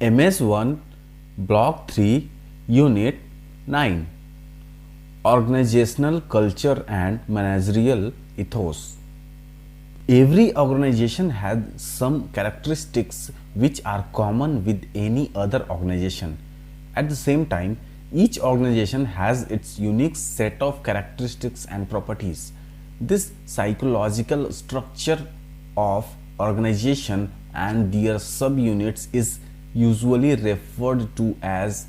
MS1 Block 3 Unit 9 Organizational Culture and Managerial Ethos. Every organization has some characteristics which are common with any other organization. At the same time, each organization has its unique set of characteristics and properties. This psychological structure of organization and their subunits is usually referred to as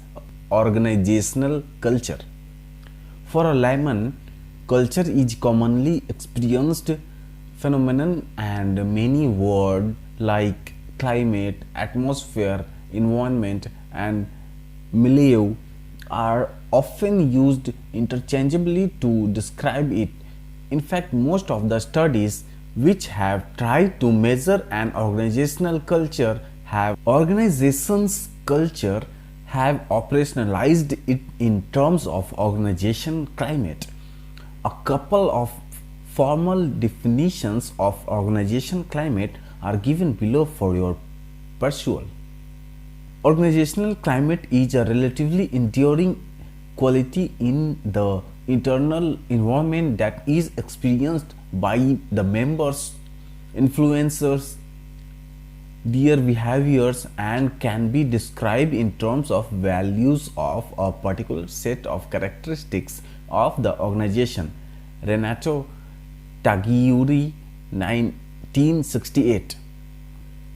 organizational culture. For a layman, culture is commonly experienced phenomenon, and many words like climate, atmosphere, environment, and milieu are often used interchangeably to describe it. In fact, most of the studies which have tried to measure an organizational culture have operationalized it in terms of organization climate. A couple of formal definitions of organization climate are given below for your perusal. Organizational climate is a relatively enduring quality in the internal environment that is experienced by the members, influencers, their behaviors, and can be described in terms of values of a particular set of characteristics of the organization. Renato Tagliuri, 1968.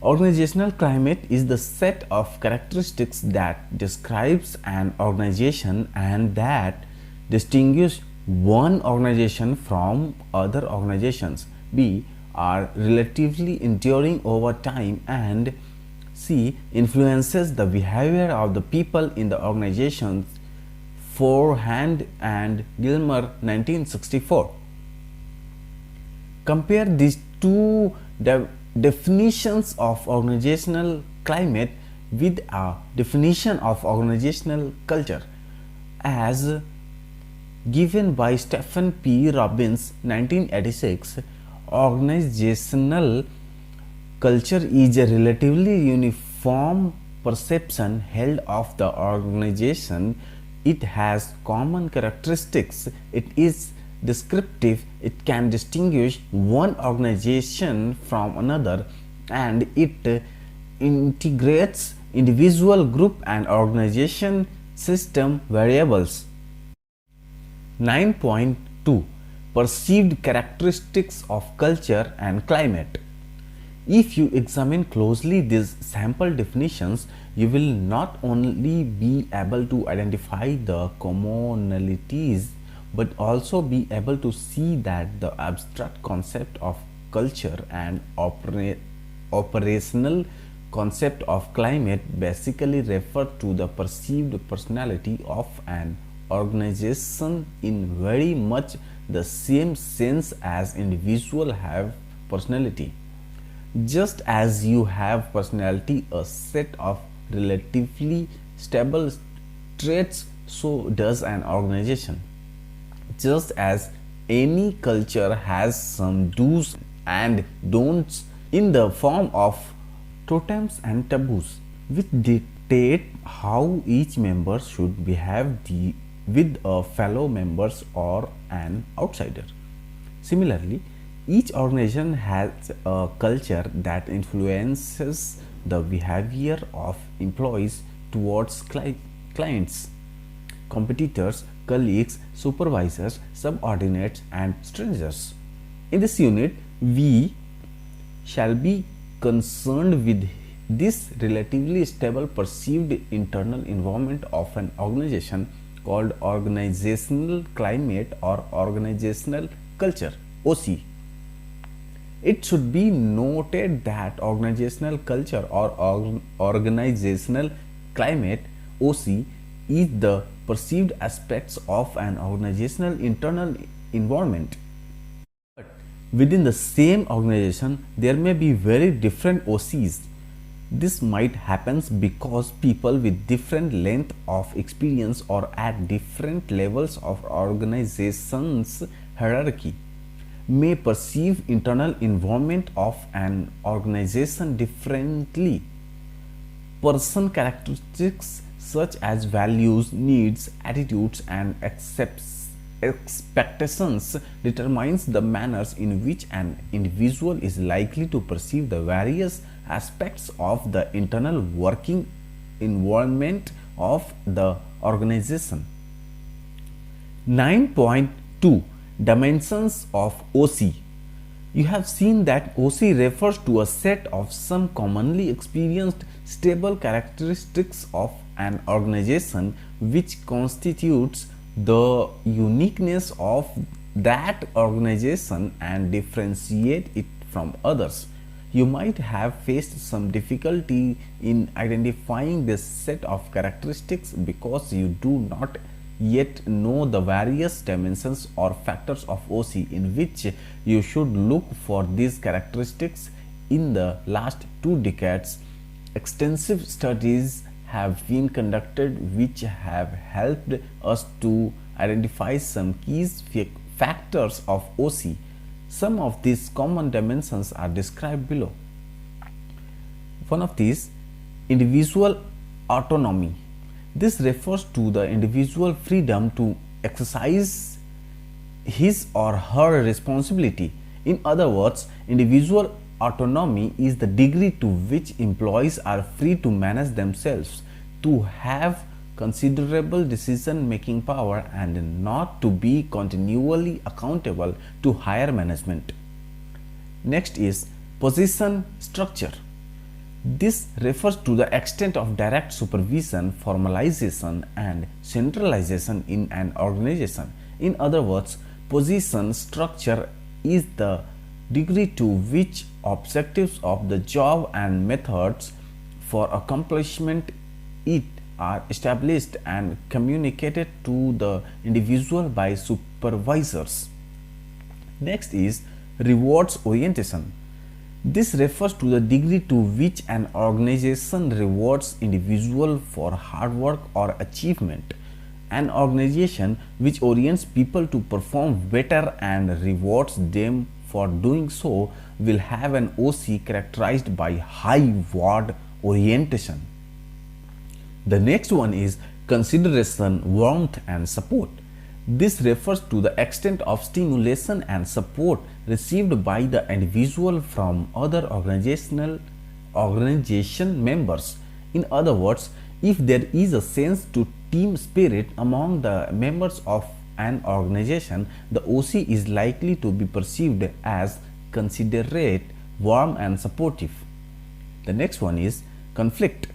Organizational climate is the set of characteristics that describes an organization and that distinguish one organization from other organizations. B. Are relatively enduring over time, and C. Influences the behavior of the people in the organizations. Forehand and Gilmer, 1964. Compare these two definitions of organizational climate with a definition of organizational culture as given by Stephen P. Robbins, 1986. Organizational culture is a relatively uniform perception held of the organization. It has common characteristics. It is descriptive. It can distinguish one organization from another, and it integrates individual, group, and organization system variables. 9.2 Perceived characteristics of culture and climate. If you examine closely these sample definitions, you will not only be able to identify the commonalities but also be able to see that the abstract concept of culture and operational concept of climate basically refer to the perceived personality of an organization in very much the same sense as individuals have personality. Just as you have personality, a set of relatively stable traits, so does an organization. Just as any culture has some do's and don'ts in the form of totems and taboos, which dictate how each member should behave with a fellow members or an outsider. Similarly, each organization has a culture that influences the behavior of employees towards clients, competitors, colleagues, supervisors, subordinates, and strangers. In this unit, we shall be concerned with this relatively stable perceived internal environment of an organization called organizational climate or organizational culture, OC. It should be noted that organizational culture or organizational climate, OC, is the perceived aspects of an organizational internal environment. But within the same organization, there may be very different OCs. This might happen because people with different length of experience or at different levels of organization's hierarchy may perceive internal environment of an organization differently. person characteristics such as values, needs, attitudes, and expectations determines the manners in which an individual is likely to perceive the various aspects of the internal working environment of the organization. 9.2 Dimensions of OC. You have seen that OC refers to a set of some commonly experienced stable characteristics of an organization which constitutes the uniqueness of that organization and differentiate it from others. You might have faced some difficulty in identifying this set of characteristics because you do not yet know the various dimensions or factors of OC in which you should look for these characteristics. In the last 2 decades, extensive studies have been conducted which have helped us to identify some key factors of OC. Some of these common dimensions are described below. One of these, individual autonomy. This refers to the individual freedom to exercise his or her responsibility. In other words, individual autonomy is the degree to which employees are free to manage themselves, to have considerable decision making power, and not to be continually accountable to higher management. Next is position structure. This refers to the extent of direct supervision, formalization, and centralization in an organization. In other words, position structure is the degree to which objectives of the job and methods for accomplishment it are established and communicated to the individual by supervisors. Next is rewards orientation. This refers to the degree to which an organization rewards individual for hard work or achievement. An organization which orients people to perform better and rewards them for doing so will have an OC characterized by high reward orientation. The next one is consideration, warmth, and support. This refers to the extent of stimulation and support received by the individual from other organization members. In other words, if there is a sense to team spirit among the members of an organization, the OC is likely to be perceived as considerate, warm, and supportive. The next one is conflict.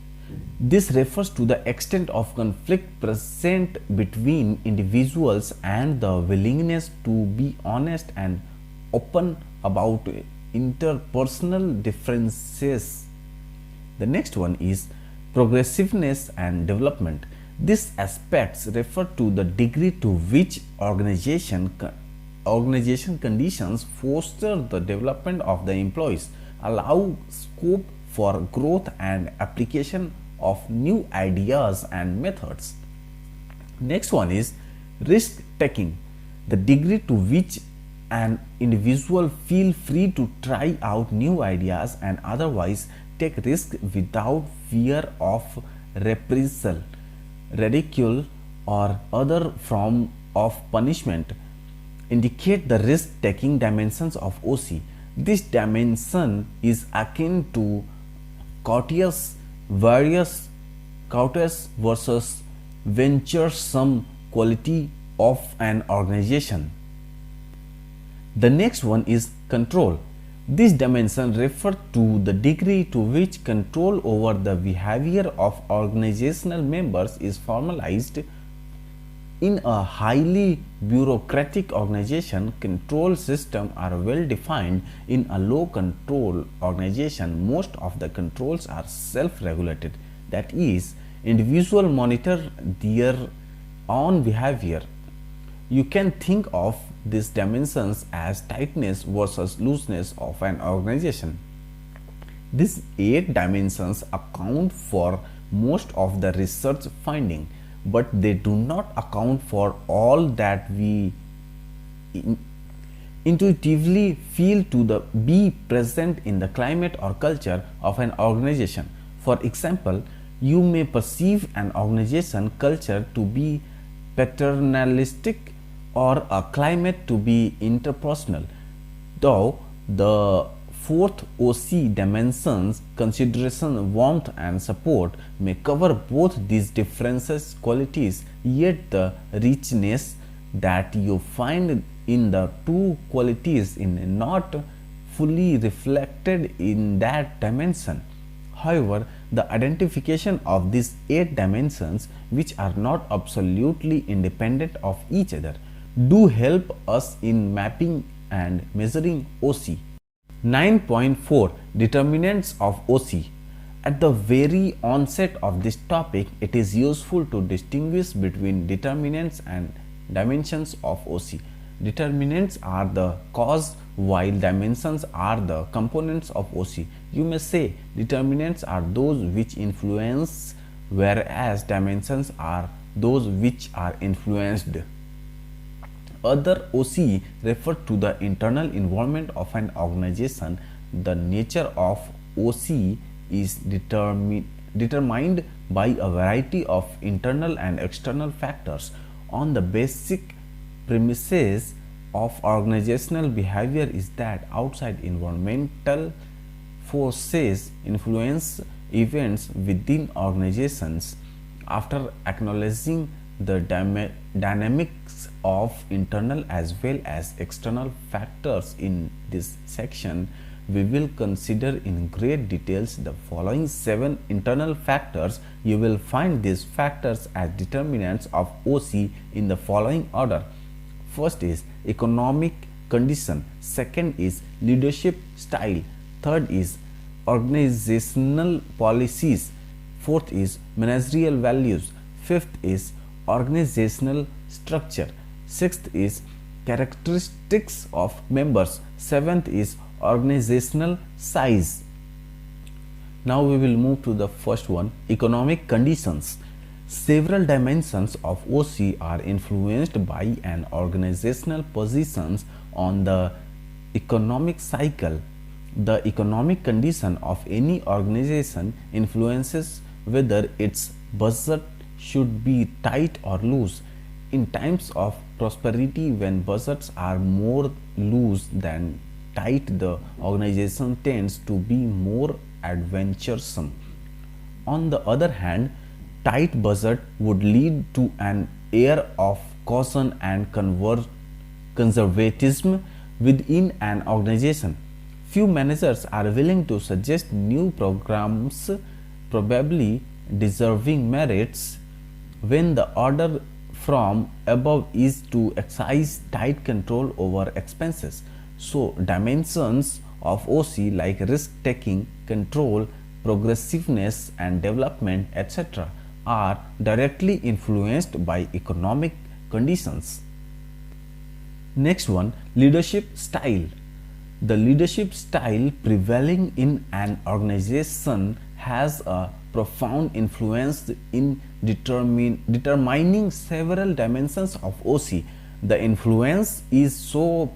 This refers to the extent of conflict present between individuals and the willingness to be honest and open about interpersonal differences. The next one is progressiveness and development. These aspects refer to the degree to which organization conditions foster the development of the employees, allow scope for growth and application of new ideas and methods. Next one is risk taking. The degree to which an individual feel free to try out new ideas and otherwise take risk without fear of reprisal, ridicule, or other form of punishment indicate the risk taking dimensions of OC. This dimension is akin to courteous versus venturesome quality of an organization. The next one is control. This dimension refers to the degree to which control over the behavior of organizational members is formalized. In a highly bureaucratic organization, control systems are well defined. In a low control organization, most of the controls are self-regulated. That is, individuals monitor their own behavior. You can think of these dimensions as tightness versus looseness of an organization. These 8 dimensions account for most of the research finding, but they do not account for all that we intuitively feel to be present in the climate or culture of an organization. For example, you may perceive an organization culture to be paternalistic or a climate to be interpersonal, though the fourth OC dimensions, consideration, warmth and support, may cover both these differences qualities, yet the richness that you find in the two qualities is not fully reflected in that dimension. However, the identification of these 8 dimensions, which are not absolutely independent of each other, do help us in mapping and measuring OC. 9.4 Determinants of OC. At the very onset of this topic, it is useful to distinguish between determinants and dimensions of OC. Determinants are the cause while dimensions are the components of OC. You may say determinants are those which influence, whereas dimensions are those which are influenced. Other OC refer to the internal environment of an organization. The nature of OC is determined by a variety of internal and external factors. On the basic premises of organizational behavior is that outside environmental forces influence events within organizations. After acknowledging the dynamics of internal as well as external factors in this section, we will consider in great details the following 7 internal factors. You will find these factors as determinants of OC in the following order. First is economic condition, second is leadership style, third is organizational policies, fourth is managerial values, fifth is organizational structure, sixth is characteristics of members, seventh is organizational size. Now we will move to the first one, economic conditions. Several dimensions of OC are influenced by an organizational positions on the economic cycle. The economic condition of any organization influences whether its budget should be tight or loose. In times of prosperity, when budgets are more loose than tight, the organization tends to be more adventuresome. On the other hand, tight budget would lead to an air of caution and conservatism within an organization. Few managers are willing to suggest new programs, probably deserving merits, when the order from above is to exercise tight control over expenses. So, dimensions of OC like risk taking, control, progressiveness and development, etc., are directly influenced by economic conditions. Next one, leadership style. The leadership style prevailing in an organization has a profound influence in determining several dimensions of OC. The influence is so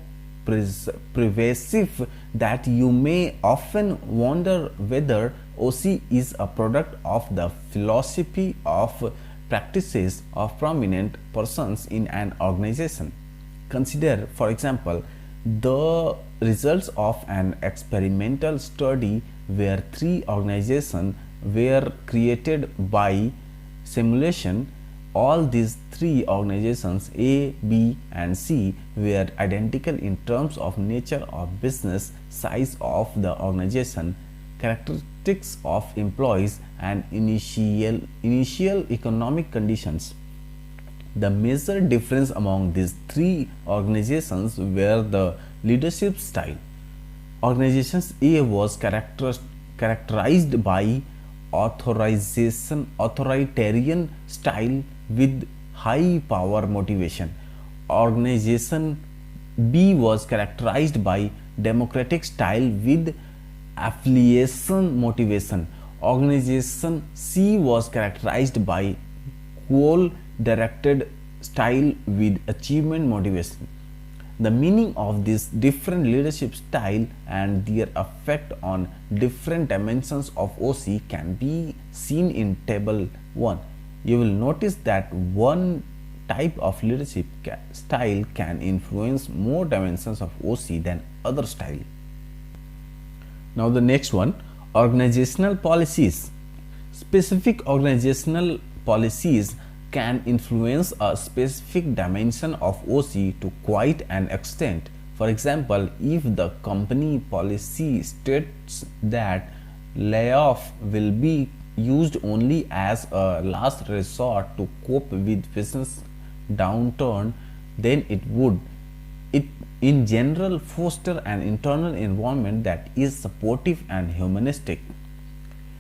pervasive that you may often wonder whether OC is a product of the philosophy of practices of prominent persons in an organization. Consider, for example, the results of an experimental study where 3 organizations were created by simulation. All these 3 organizations, A, B and C, were identical in terms of nature of business, size of the organization, characteristics of employees and initial economic conditions. The major difference among these 3 organizations were the leadership style. Organizations A was characterized by authoritarian style with high power motivation. Organization B was characterized by democratic style with affiliation motivation. Organization C was characterized by goal directed style with achievement motivation. The meaning of this different leadership style and their effect on different dimensions of OC can be seen in table 1. You will notice that one type of leadership style can influence more dimensions of OC than other style. Now the next one, organizational policies. Specific organizational policies can influence a specific dimension of OC to quite an extent. For example, if the company policy states that layoff will be used only as a last resort to cope with business downturn, then it would in general foster an internal environment that is supportive and humanistic.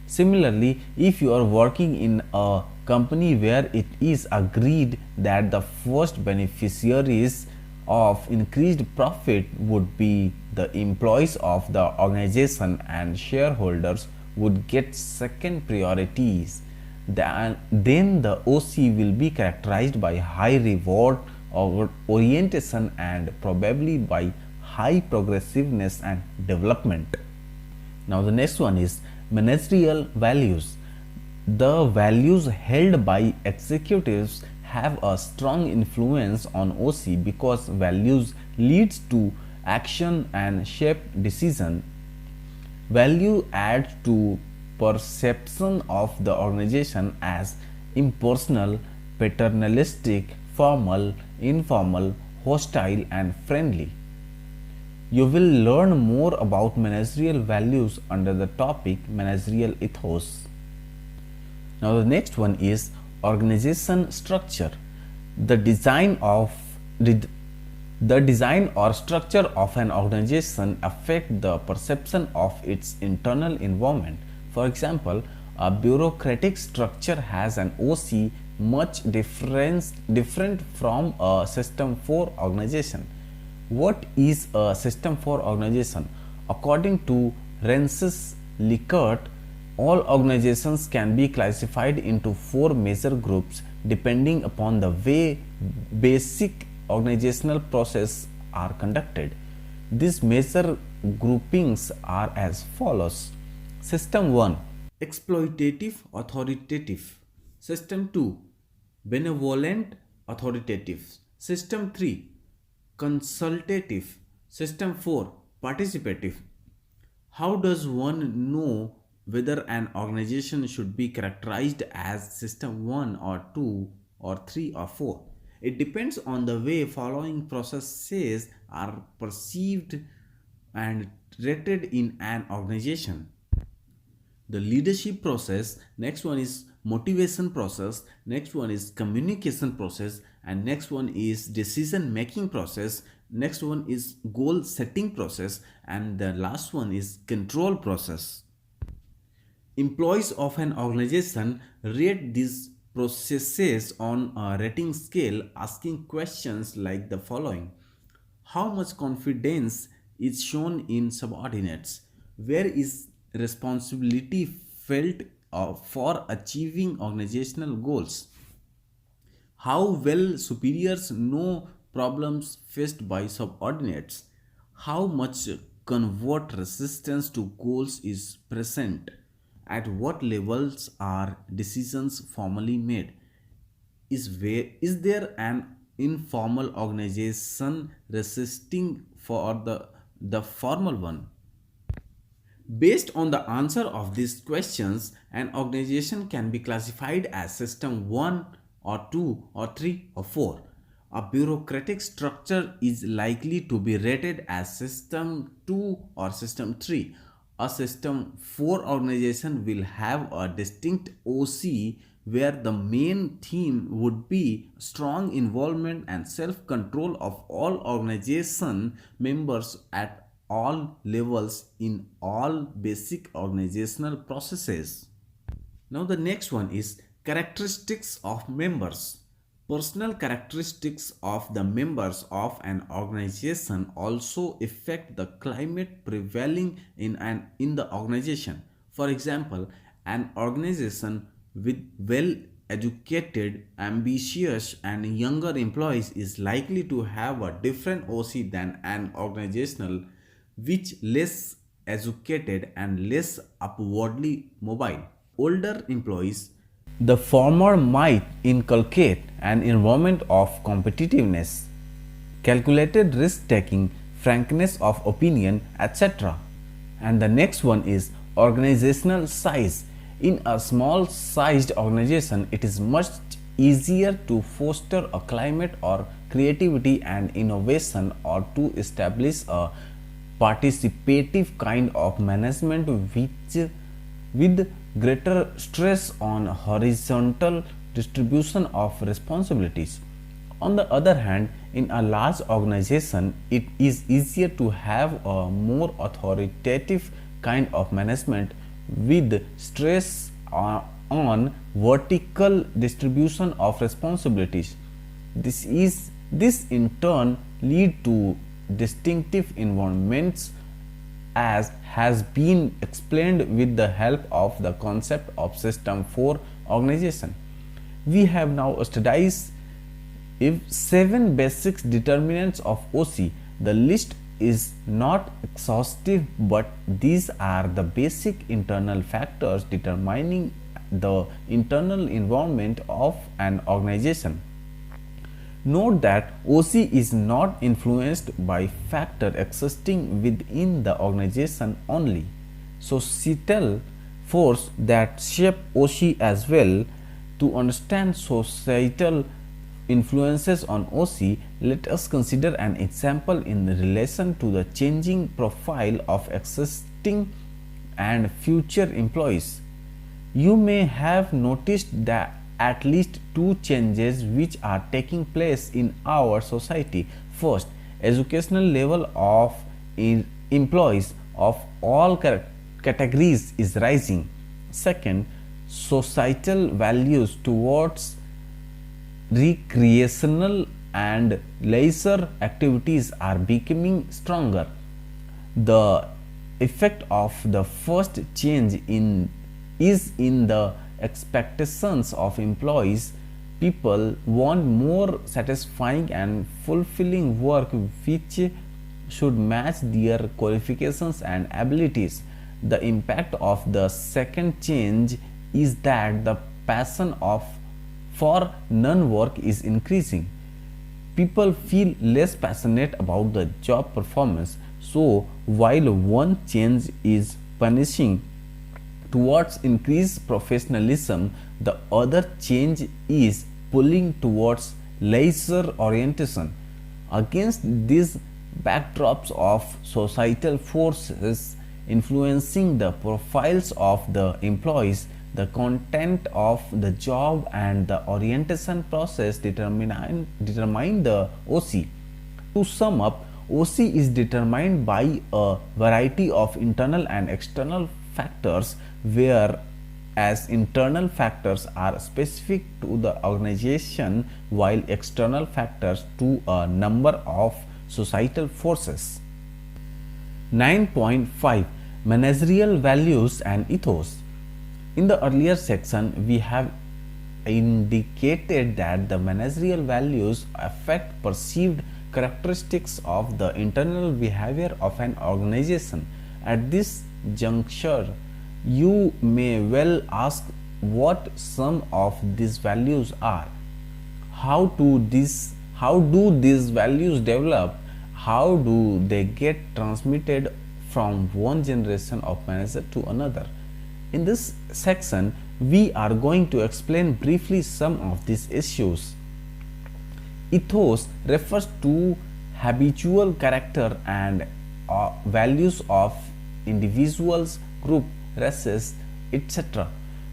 Similarly, if you are working in a company where it is agreed that the first beneficiaries of increased profit would be the employees of the organization and shareholders would get second priorities, then the OC will be characterized by high reward orientation and probably by high progressiveness and development. Now the next one is managerial values. The values held by executives have a strong influence on OC because values leads to action and shape decision. Value adds to perception of the organization as impersonal, paternalistic, formal, informal, hostile and friendly. You will learn more about managerial values under the topic managerial ethos. Now the next one is organization structure. The design or structure of an organization affect the perception of its internal environment. For example, a bureaucratic structure has an OC much different from a system 4 organization. What is a system 4 organization? According to Rensis Likert, all organizations can be classified into 4 major groups depending upon the way basic organizational processes are conducted. These major groupings are as follows. System 1, exploitative authoritative. System 2, benevolent authoritative. System 3, consultative. System 4, participative. How does one know whether an organization should be characterized as system 1 or 2 or 3 or 4? It depends on the way following processes are perceived and rated in an organization. The leadership process, next one is motivation process, next one is communication process, and next one is decision making process, next one is goal setting process, and the last one is control process. Employees of an organization rate these processes on a rating scale, asking questions like the following: how much confidence is shown in subordinates? Where is responsibility felt for achieving organizational goals? How well superiors know problems faced by subordinates? How much convert resistance to goals is present? At what levels are decisions formally made? Is there an informal organization resisting for the formal one? Based on the answer of these questions, an organization can be classified as system 1 or 2 or 3 or 4. A bureaucratic structure is likely to be rated as system 2 or system 3. A system 4 organization will have a distinct OC where the main theme would be strong involvement and self-control of all organization members at all levels in all basic organizational processes. Now the next one is characteristics of members. Personal characteristics of the members of an organization also affect the climate prevailing in the organization. For example, an organization with well educated, ambitious, and younger employees is likely to have a different OC than an organizational which less educated and less upwardly mobile. Older employees, the former might inculcate an environment of competitiveness, calculated risk taking, frankness of opinion, etc. And the next one is organizational size. In a small sized organization, it is much easier to foster a climate or creativity and innovation, or to establish a participative kind of management which with greater stress on horizontal distribution of responsibilities. On the other hand, in a large organization, it is easier to have a more authoritative kind of management with stress on vertical distribution of responsibilities. This in turn lead to distinctive environments, as has been explained with the help of the concept of system for organization. We have now studied if 7 basic determinants of OC. The list is not exhaustive, but these are the basic internal factors determining the internal environment of an organization. Note that OC is not influenced by factors existing within the organization only. Societal forces that shape OC as well. To understand societal influences on OC, let us consider an example in relation to the changing profile of existing and future employees. You may have noticed that at least 2 changes which are taking place in our society. First, educational level of employees of all categories is rising. Second, societal values towards recreational and leisure activities are becoming stronger. The effect of the first change is in the expectations of employees. People want more satisfying and fulfilling work which should match their qualifications and abilities. The impact of the second change is that the passion for non-work is increasing. People feel less passionate about the job performance. So while one change is punishing towards increased professionalism, the other change is pulling towards leisure orientation. Against these backdrops of societal forces influencing the profiles of the employees, the content of the job and the orientation process determine the OC. To sum up, OC is determined by a variety of internal and external factors, whereas internal factors are specific to the organization while external factors to a number of societal forces. 9.5 Managerial values and ethos. In the earlier section, we have indicated that the managerial values affect perceived characteristics of the internal behavior of an organization. At this juncture, you may well ask what some of these values are. How do these values develop? How do they get transmitted from one generation of manager to another? In this section, we are going to explain briefly some of these issues. Ethos refers to habitual character and values of individuals, group, races, etc.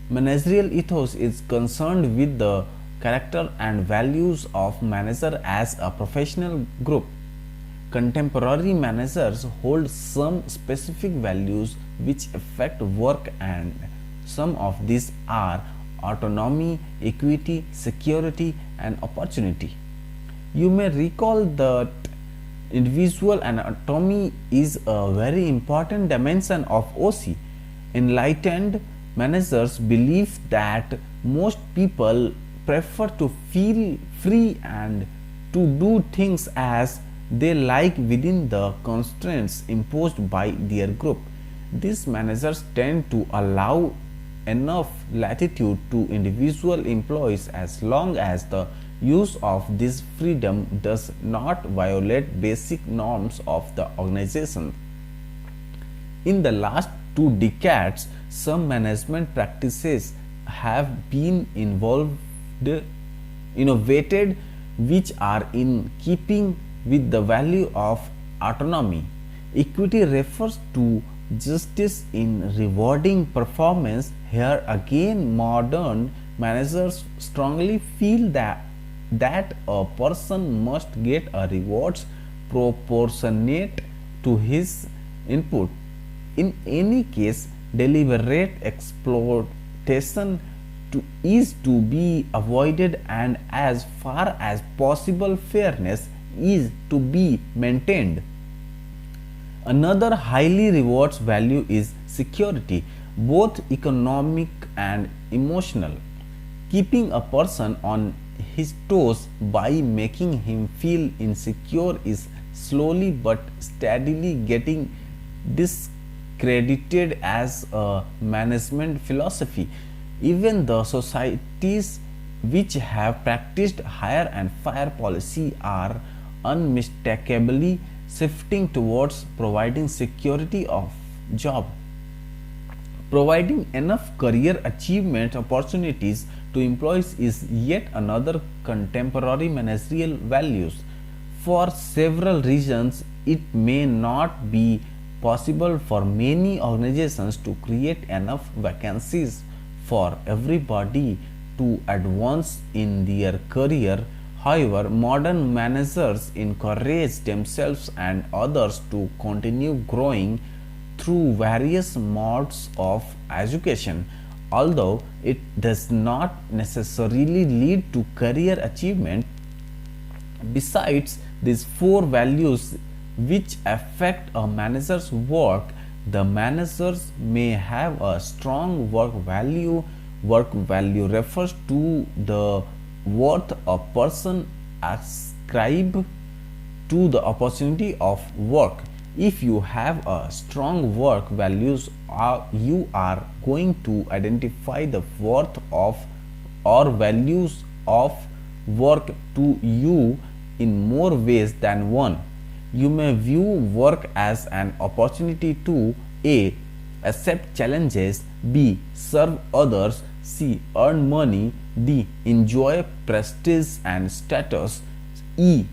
Managerial ethos is concerned with the character and values of manager as a professional group. Contemporary managers hold some specific values which affect work, and some of these are autonomy, equity, security, and opportunity. You may recall that individual and autonomy is a very important dimension of OC. Enlightened Managers believe that most people prefer to feel free and to do things as they like within the constraints imposed by their group. These managers tend to allow enough latitude to individual employees as long as the use of this freedom does not violate basic norms of the organization. In the last 2 decades, some management practices have been innovated, which are in keeping with the value of autonomy. Equity refers to justice in rewarding performance. Here again, modern managers strongly feel that a person must get a rewards proportionate to his input. In any case, deliberate exploitation is to be avoided, and as far as possible, fairness is to be maintained. Another highly rewards value is security, both economic and emotional. Keeping a person on his toes by making him feel insecure is slowly but steadily getting discredited as a management philosophy. Even the societies which have practiced hire and fire policy are unmistakably shifting towards providing security of job. Providing enough career achievement opportunities to employees is yet another contemporary managerial values. For several reasons, it may not be possible for many organizations to create enough vacancies for everybody to advance in their career. However, modern managers encourage themselves and others to continue growing through various modes of education, although it does not necessarily lead to career achievement. Besides these 4 values which affect a manager's work, the managers may have a strong work value. Work value refers to the worth a person ascribe to the opportunity of work. If you have a strong work values, you are going to identify the worth of or values of work to you in more ways than one. You may view work as an opportunity to A. Accept challenges, B. Serve others, C. Earn money, D. Enjoy prestige and status, E.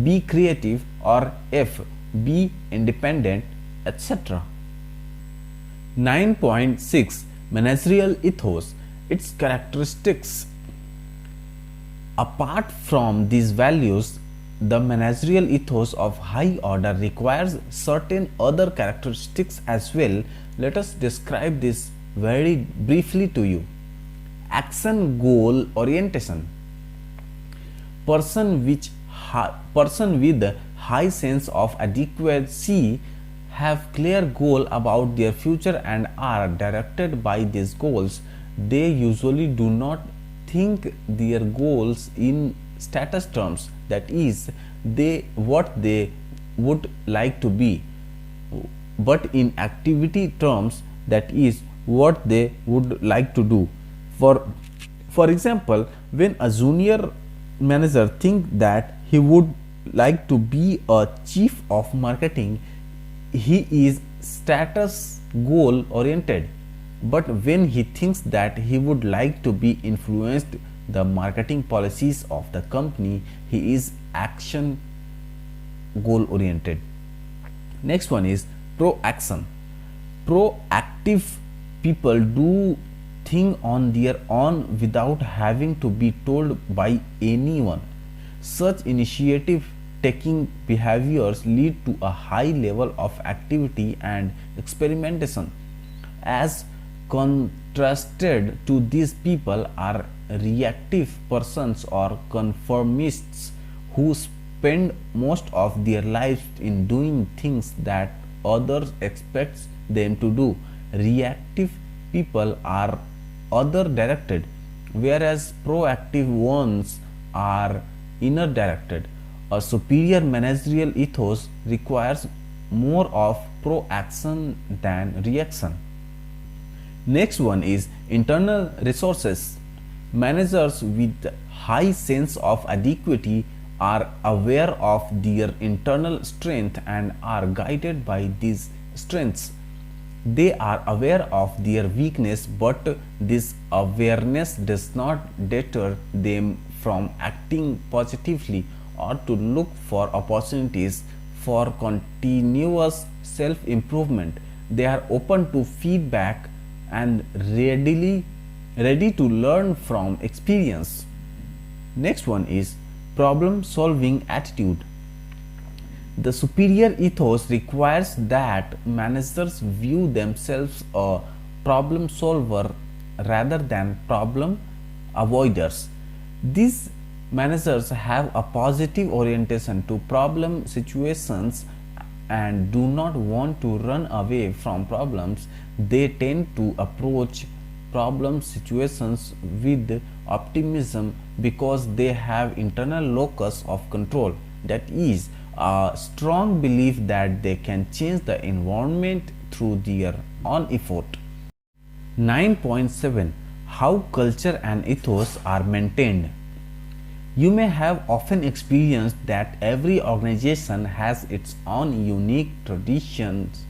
Be creative, or F. Be independent, etc. 9.6 Managerial ethos. Its characteristics. Apart from these values, the managerial ethos of high order requires certain other characteristics as well. Let us describe this very briefly to you. Action goal orientation. Person with high sense of adequacy have clear goal about their future and are directed by these goals. They usually do not think their goals in status terms, that is, what they would like to be, but in activity terms, that is, what they would like to do. For example, when a junior manager thinks that he would like to be a chief of marketing, he is status goal oriented. But when he thinks that he would like to be influenced the marketing policies of the company, he is action goal oriented. Next one is proaction. Proactive people do things on their own without having to be told by anyone. Such initiative taking behaviors lead to a high level of activity and experimentation. As contrasted to these people are reactive persons or conformists who spend most of their lives in doing things that others expect them to do. Reactive people are other directed, whereas proactive ones are inner directed. A superior managerial ethos requires more of proaction than reaction. Next one is internal resources. Managers with high sense of adequacy are aware of their internal strength and are guided by these strengths. They are aware of their weakness, but this awareness does not deter them from acting positively or to look for opportunities for continuous self improvement. They are open to feedback and ready to learn from experience. Next one is problem solving attitude. The superior ethos requires that managers view themselves a problem solver rather than problem avoiders. These managers have a positive orientation to problem situations and do not want to run away from problems. They tend to approach problem situations with optimism because they have internal locus of control, that is, a strong belief that they can change the environment through their own effort. 9.7 How culture and ethos are maintained. You may have often experienced that every organization has its own unique traditions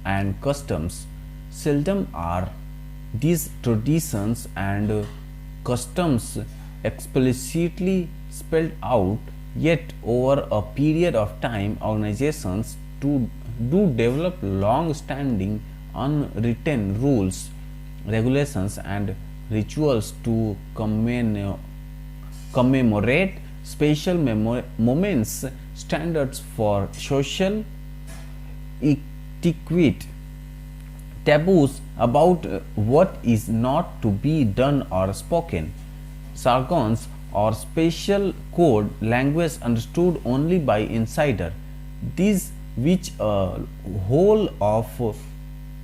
and customs. Seldom are these traditions and customs explicitly spelled out, yet over a period of time organizations do develop long-standing unwritten rules, regulations and rituals to commemorate special moments, standards for social etiquette, taboos about what is not to be done or spoken, jargons or special code language understood only by insider. These, which a whole of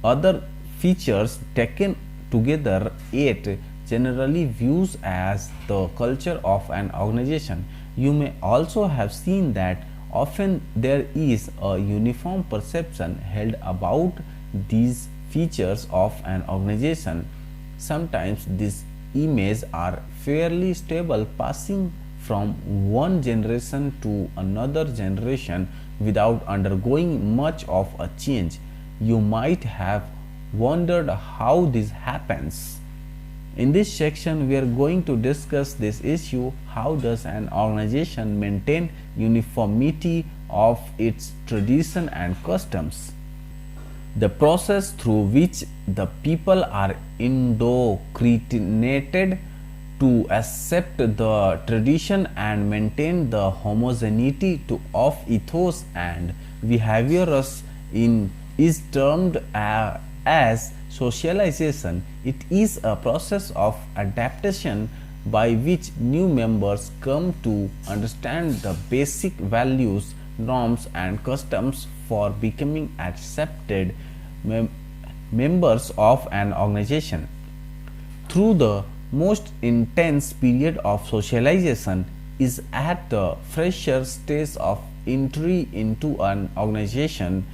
other features taken together, yet generally views as the culture of an organization. You may also have seen that often there is a uniform perception held about these features of an organization. Sometimes these images are fairly stable, passing from one generation to another generation without undergoing much of a change. You might have wondered how this happens. In this section, we are going to discuss this issue: how does an organization maintain uniformity of its tradition and customs? The process through which the people are indoctrinated to accept the tradition and maintain the homogeneity of ethos and behaviors is termed as socialization. It is a process of adaptation by which new members come to understand the basic values, norms and customs for becoming accepted members of an organization. Through the most intense period of socialization is at the fresher stage of entry into an organization.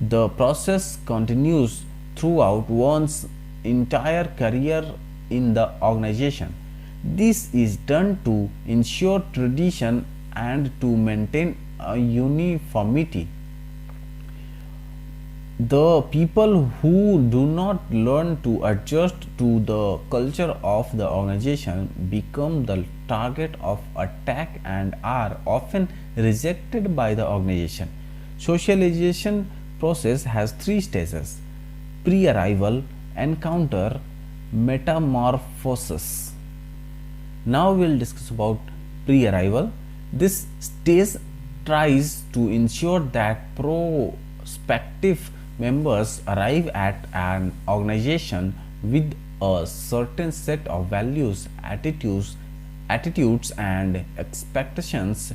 The process continues throughout one's entire career in the organization. This is done to ensure tradition and to maintain a uniformity. The people who do not learn to adjust to the culture of the organization become the target of attack and are often rejected by the organization. Socialization process has three stages: pre-arrival, encounter, metamorphosis. Now we will discuss about pre-arrival. This stage tries to ensure that prospective members arrive at an organization with a certain set of values, attitudes and expectations.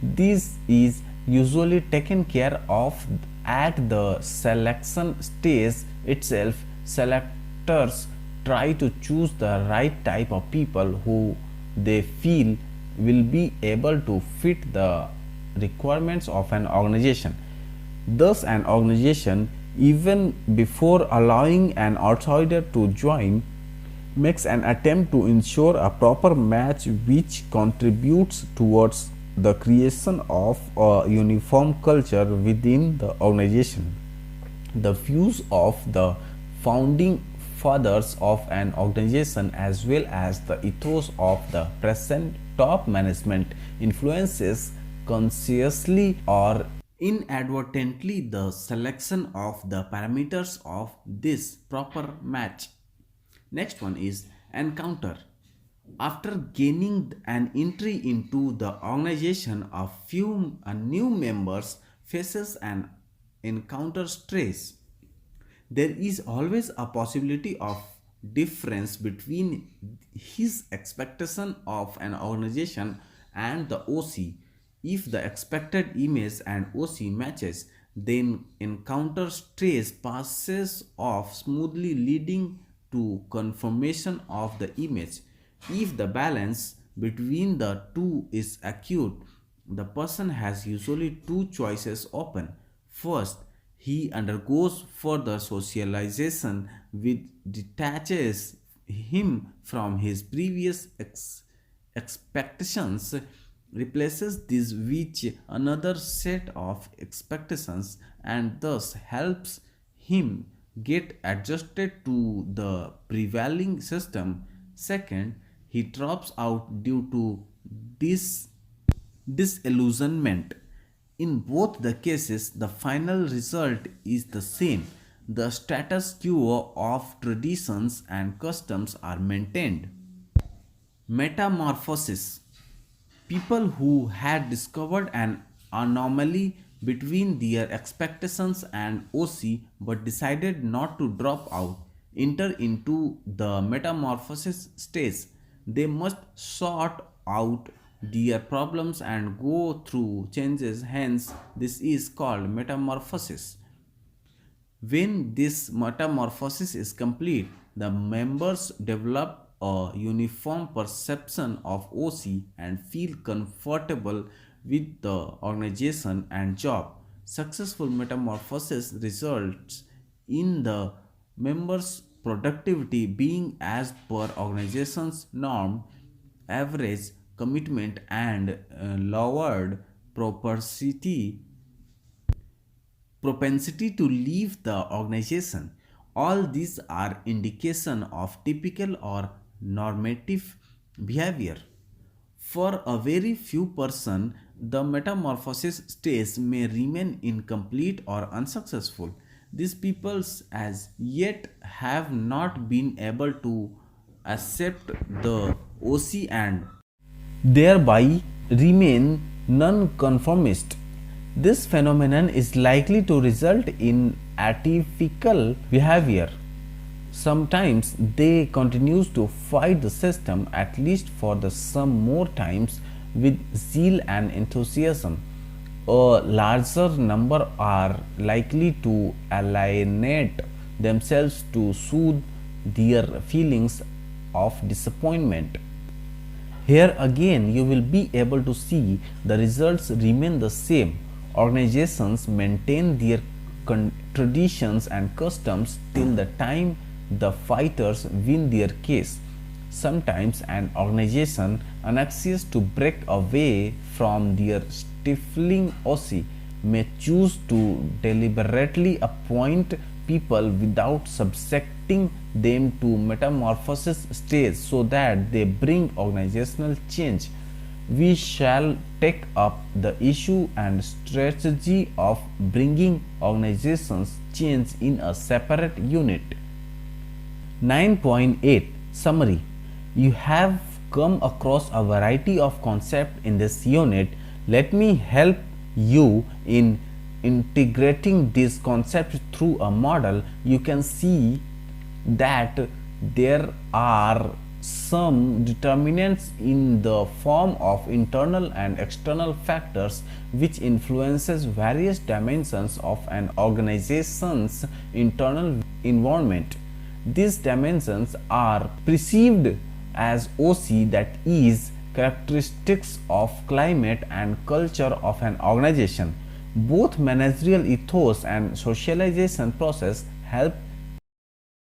This is usually taken care of at the selection stage itself. directors try to choose the right type of people who they feel will be able to fit the requirements of an organization. Thus, an organization, even before allowing an outsider to join, makes an attempt to ensure a proper match which contributes towards the creation of a uniform culture within the organization. The views of the founding fathers of an organization as well as the ethos of the present top management influences consciously or inadvertently the selection of the parameters of this proper match. Next one is encounter. After gaining an entry into the organization, a few new members faces an encounter stress. There is always a possibility of difference between his expectation of an organization and the OC. If the expected image and OC matches, then encounter stress passes off smoothly, leading to confirmation of the image. If the balance between the two is acute, the person has usually two choices open. First, he undergoes further socialization which detaches him from his previous expectations, replaces this with another set of expectations, and thus helps him get adjusted to the prevailing system. Second, he drops out due to this disillusionment. In both the cases, the final result is the same. The status quo of traditions and customs are maintained. Metamorphosis. People who had discovered an anomaly between their expectations and OC but decided not to drop out enter into the metamorphosis stage. They must sort out their problems and go through changes, hence, this is called metamorphosis. When this metamorphosis is complete, the members develop a uniform perception of OC and feel comfortable with the organization and job. Successful metamorphosis results in the members' productivity being as per organization's norm, average commitment, and lowered propensity to leave the organization. All these are indication of typical or normative behavior. For a very few person, the metamorphosis stage may remain incomplete or unsuccessful. These peoples as yet have not been able to accept the OC and thereby remain nonconformist. This phenomenon is likely to result in atypical behavior. Sometimes they continue to fight the system, at least for the some more times, with zeal and enthusiasm. A larger number are likely to alienate themselves to soothe their feelings of disappointment. Here again, you will be able to see the results remain the same. Organizations maintain their traditions and customs till the time the fighters win their case. Sometimes an organization, anxious to break away from their stifling OC, may choose to deliberately appoint people without subjecting them to metamorphosis stage so that they bring organizational change. We shall take up the issue and strategy of bringing organizations change in a separate unit. 9.8 Summary. You have come across a variety of concepts in this unit. Let me help you in integrating these concepts through a model. You can see that there are some determinants in the form of internal and external factors which influences various dimensions of an organization's internal environment. These dimensions are perceived as OC, that is, characteristics of climate and culture of an organization. Both managerial ethos and socialization process help